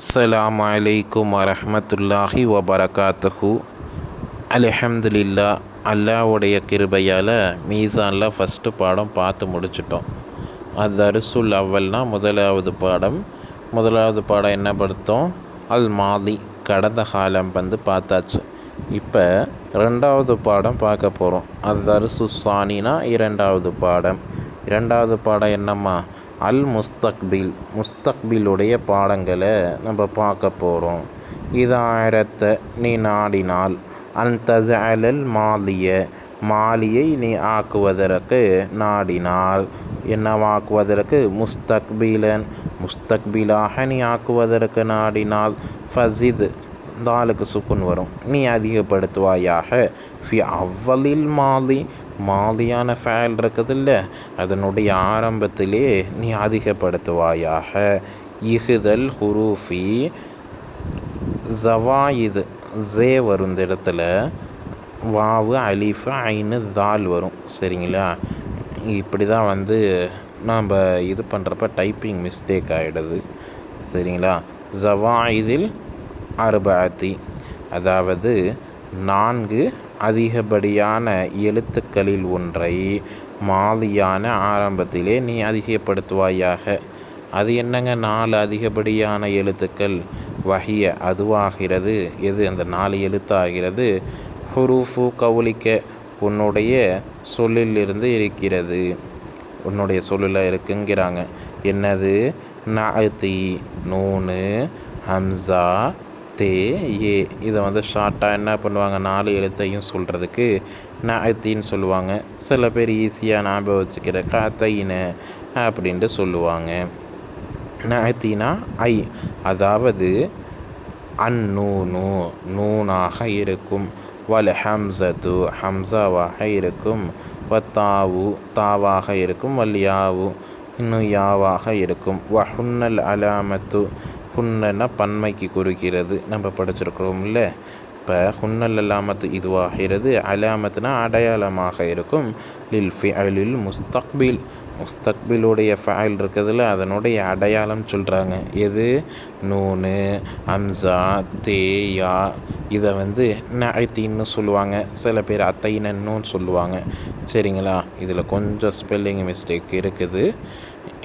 அஸ்ஸலாமு அலைக்கும் வரஹ்மத்துல்லாஹி வபரகாத்துஹு. அல்ஹம்துலில்லா, அல்லாஹ்வுடைய கிருபையால் மீசானில் ஃபஸ்ட்டு பாடம் பார்த்து முடிச்சிட்டோம். அத்தர்சுல் அவ்வல்னா முதலாவது பாடம் என்ன படுத்தோம்? அல் மாதி, கடந்த காலம் பார்த்தாச்சு. இப்போ ரெண்டாவது பாடம் பார்க்க போகிறோம். அத்தர்சு சானினா இரண்டாவது பாடம் என்னம்மா? அல் முஸ்தக்பிலுடைய பாடங்களை நம்ம பார்க்க போகிறோம். இதாயிரத்தை நீ நாடினால் அன்தஜஅலல் மாலியை நீ ஆக்குவதற்கு நாடினால், என்னவாக்குவதற்கு? முஸ்தக்பிலாக நீ ஆக்குவதற்கு நாடினால் ஃபஸித், தாலுக்கு சுக்குன் வரும், நீ அதிகப்படுத்துவாயாக. ஃபி அவ்வலில் மாலியான ஃபேல் இருக்குதுல்ல, அதனுடைய ஆரம்பத்திலே நீ அதிகப்படுத்துவாயாக. இஹ்தல் ஹுரூஃபி ஜவாயிது, ஜே வரும் இந்த இடத்துல, வாவு அலிஃபு ஐனு தால் வரும். சரிங்களா? இப்படி தான் நாம் இது பண்ணுறப்ப டைப்பிங் மிஸ்டேக் ஆகிடுது. சரிங்களா? ஜவாயிதில் அர்பஅத்தி, அதாவது 4 அதிகப்படியான எழுத்துக்களில் ஒன்றை மாலியான ஆரம்பத்திலே நீ அதிகப்படுத்துவாயாக. அது என்னங்க 4 அதிகப்படியான எழுத்துக்கள்? வஹிய, அதுவாகிறது. எது அந்த 4 எழுத்தாகிறது? ஹுரூஃபு கவுலிக்க, உன்னுடைய சொல்லிலிருந்து இருக்கிறது, உன்னுடைய சொல்லில் இருக்குங்கிறாங்க. என்னது? நஅதி, நூனு, ஹம்சா, தே, ஏ. இதை ஷார்ட்டாக என்ன பண்ணுவாங்க? 4 எழுத்தையும் சொல்கிறதுக்கு நஅத்தின்னு சொல்லுவாங்க. சில பேர் ஈஸியாக ஞாபகம் வச்சுக்கிற கத்தைன்னு அப்படின்ட்டு சொல்லுவாங்க. நஅத்தினா ஐ, அதாவது அந்நூனு நூனாக இருக்கும், வல் ஹம்சத்து ஹம்சாவாக இருக்கும், வத்தாவு தாவாக இருக்கும், வல் யாவு இன்னும் யாவாக இருக்கும், வஹுன்னல் அலாமத்து, ஹுன்னன்னா பன்மைக்கு குறிக்கிறது, நம்ம படிச்சிருக்கிறோம்ல. இப்போ ஹுன்னல் அலாமத்து இதுவாகிறது, அலாமத்துனா அடையாளமாக இருக்கும். லில் ஃபிஅலில் முஸ்தக்பிலுடைய ஃபஅல் இருக்குதுல்ல, அதனுடைய அடையாளம் சொல்கிறாங்க. எது? நூனு, ஹம்சா, தே, யா. இதை நஅத்தின்னு சொல்லுவாங்க. சில பேர் அத்தைனன்னு சொல்லுவாங்க. சரிங்களா? இதில் கொஞ்சம் ஸ்பெல்லிங் மிஸ்டேக் இருக்குது.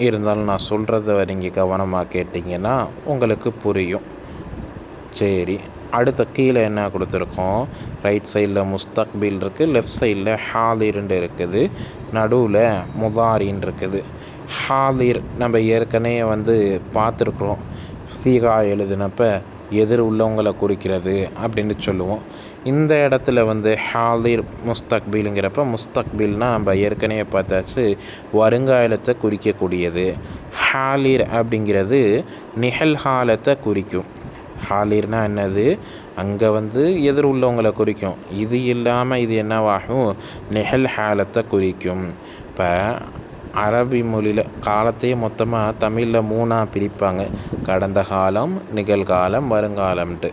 இருந்தாலும் நான் சொல்கிறத நீங்கள் கவனமாக கேட்டிங்கன்னா உங்களுக்கு புரியும். சரி, அடுத்த கீழே என்ன கொடுத்துருக்கோம்? ரைட் சைடில் முஸ்தக்பில் இருக்குது, லெஃப்ட் சைடில் ஹாலிர்ன்னு இருக்குது, நடுவில் முதாரின்னு இருக்குது. ஹாலிர் நம்ம ஏற்கனவே பார்த்துருக்குறோம். சீகா எழுதினப்ப எதிர் உள்ளவங்களை குறிக்கிறது அப்படின்னு சொல்லுவோம். இந்த இடத்துல ஹாலிர் முஸ்தக்பிலுங்கிறப்ப, முஸ்தக்பில்னால் நம்ம ஏற்கனவே பார்த்தாச்சு, வருங்காலத்தை குறிக்கக்கூடியது. ஹாலிர் அப்படிங்கிறது நிகழ்காலத்தை குறிக்கும். ஹாலிர்னா என்னது? அங்கே எதிர் உள்ளவங்களை குறிக்கும். இது இல்லாமல் இது என்னவாகும்? நிகழ்காலத்தை குறிக்கும். இப்போ அரபி மொழியில் காலத்தையே மொத்தமாக தமிழில் 3ஆக பிரிப்பாங்க. கடந்த காலம், நிகழ்காலம், வருங்காலம்ன்ட்டு.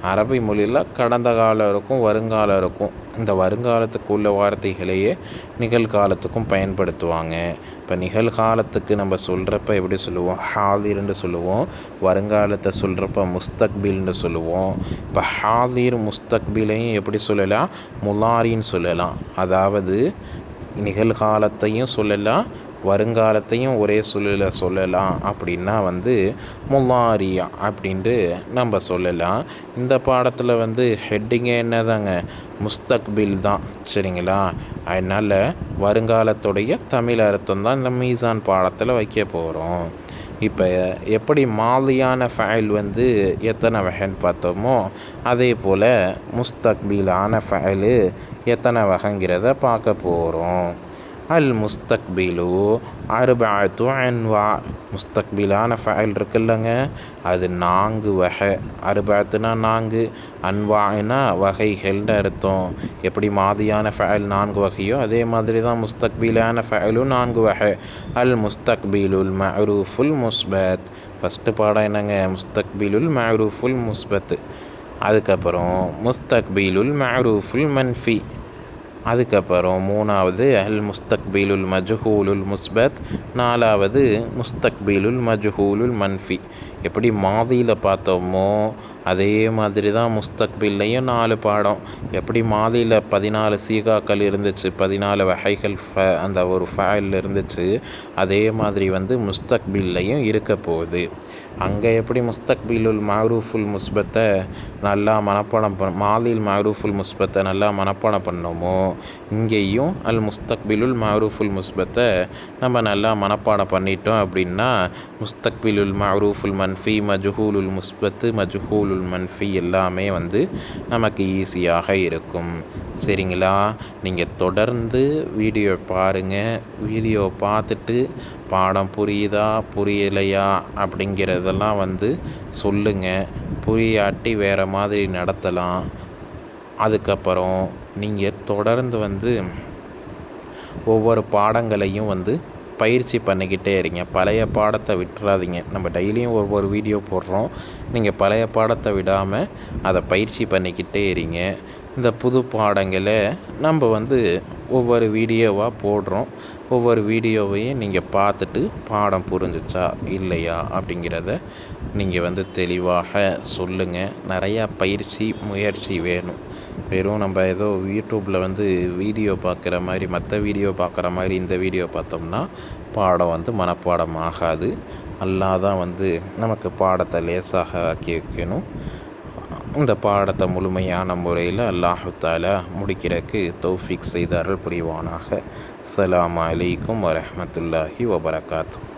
அரபி மொழியில் கடந்த காலம் இருக்கும், வருங்காலம் இருக்கும். இந்த வருங்காலத்துக்கு உள்ள வார்த்தைகளையே நிகழ்காலத்துக்கும் பயன்படுத்துவாங்க. இப்போ நிகழ்காலத்துக்கு நம்ம சொல்கிறப்ப எப்படி சொல்லுவோம்? ஹாலிர்ன்னு சொல்லுவோம். வருங்காலத்தை சொல்கிறப்ப முஸ்தக்பில்னு சொல்லுவோம். இப்போ ஹாலிர் முஸ்தக்பிலையும் எப்படி சொல்லலாம்? முலாரின்னு சொல்லலாம். அதாவது நிகழ்காலத்தையும் சொல்லலாம், வருங்காலத்தையும் ஒரே சொல்லில் சொல்லலாம். அப்படின்னா முலாரியா அப்படின்ட்டு நம்ம சொல்லலாம். இந்த பாடத்தில் ஹெட்டிங்கே என்னதாங்க? முஸ்தக்பில் தான். சரிங்களா? அதனால் வருங்காலத்துடைய தமிழ் அர்த்தம் தான் இந்த மீசான் பாடத்தில் வைக்க போகிறோம். இப்போ எப்படி மாலியான ஃபஅல் எத்தனை வகைன்னு பார்த்தோமோ, அதே போல் முஸ்தக்பிலான ஃபஅல் எத்தனை வகைங்கிறத பார்க்க போகிறோம். அல் முஸ்தக்பிலு அர்பஅத்து அன்வா, முஸ்தக்பிலான ஃபஅல் இருக்குல்லங்க, அது 4 வகை. அர்பஅத்துனா 4, அன்வானா வகைகள்னு அர்த்தம். எப்படி மாதியான ஃபஅல் 4 வகையோ, அதே மாதிரி தான் முஸ்தக்பிலான ஃபஅலும் 4 வகை. அல் முஸ்தக்பிலுல் மஅரூஃபுல் முஸ்பத். ஃபஸ்ட்டு பாடம் என்னங்க? முஸ்தக்பிலுல் மஅரூஃபுல் முஸ்பத். அதுக்கப்புறம் முஸ்தக்பிலுல் மஅரூஃபுல் மன்ஃபி. அதுக்கப்புறம் 3வது அல் முஸ்தக்பிலுல் மஜ்ஹூலுல் முஸ்பத். 4வது முஸ்தக்பிலுல் மஜ்ஹூலுல் மன்ஃபி. எப்படி மாதியில் பார்த்தோமோ அதே மாதிரி தான் முஸ்தக்பில்லையும் 4 பாடம். எப்படி மாதியில் 14 சீகாக்கள் இருந்துச்சு, 14 வகைகள் அந்த ஒரு ஃபேல் இருந்துச்சு, அதே மாதிரி வந்து முஸ்தக்பில்லையும் இருக்க போகுது. அங்கே எப்படி முஸ்தக்பிலுல் மஅரூஃபுல் முஸ்பத்தை நல்லா மனப்பாடம் மாதில் மஅரூஃபுல் முஸ்பத்தை நல்லா மனப்பாடம் பண்ணோமோ, இங்கேயும் அல் முஸ்தக்பிலுல் மஅரூஃபுல் முஸ்பத்தை நம்ம நல்லா மனப்பாடம் பண்ணிட்டோம் அப்படின்னா முஸ்தக்பிலுல் மஅரூஃபுல் மன்ஃபி, மஜ்ஹூலுல் முஸ்பத்து, மஜ்ஹூலுல் மன்ஃபி எல்லாமே வந்து நமக்கு ஈஸியாக இருக்கும். சரிங்களா? நீங்கள் தொடர்ந்து வீடியோ பாருங்கள். வீடியோ பார்த்துட்டு பாடம் புரியுதா புரியலையா அப்படிங்கிறதெல்லாம் வந்து சொல்லுங்கள். புரியாட்டி வேறு மாதிரி நடத்தலாம். அதுக்கப்புறம் நீங்கள் தொடர்ந்து வந்து ஒவ்வொரு பாடங்களையும் வந்து பயிற்சி பண்ணிக்கிட்டே இருங்க. பழைய பாடத்தை விட்டுறாதீங்க. நம்ம டெய்லியும் ஒவ்வொரு வீடியோ போடுறோம். நீங்கள் பழைய பாடத்தை விடாமல் அதை பயிற்சி பண்ணிக்கிட்டே இருங்க. இந்த புது பாடங்களை நம்ம வந்து ஒவ்வொரு வீடியோவாக போடுறோம். ஒவ்வொரு வீடியோவையும் நீங்கள் பார்த்துட்டு பாடம் புரிஞ்சிச்சா இல்லையா அப்படிங்கிறத நீங்கள் வந்து தெளிவாக சொல்லுங்கள். நிறையா பயிற்சி முயற்சி வேணும். வெறும் நம்ம ஏதோ யூடியூப்பில் வந்து வீடியோ பார்க்குற மாதிரி, மற்ற வீடியோ பார்க்குற மாதிரி இந்த வீடியோ பார்த்தோம்னா பாடம் வந்து மனப்பாடம் ஆகாது. அல்லாஹ் தான் வந்து நமக்கு பாடத்தை லேசாக ஆக்கி வைக்கணும். இந்த பாடத்தை முழுமையான முறையில் அல்லாஹு தஆலா முடிக்கிறதுக்கு தௌஃபீக் செய்து அருள் புரிவானாக. அஸ்ஸலாமு அலைக்கும் வரஹ்மத்துல்லாஹி வபரகாத்துஹு.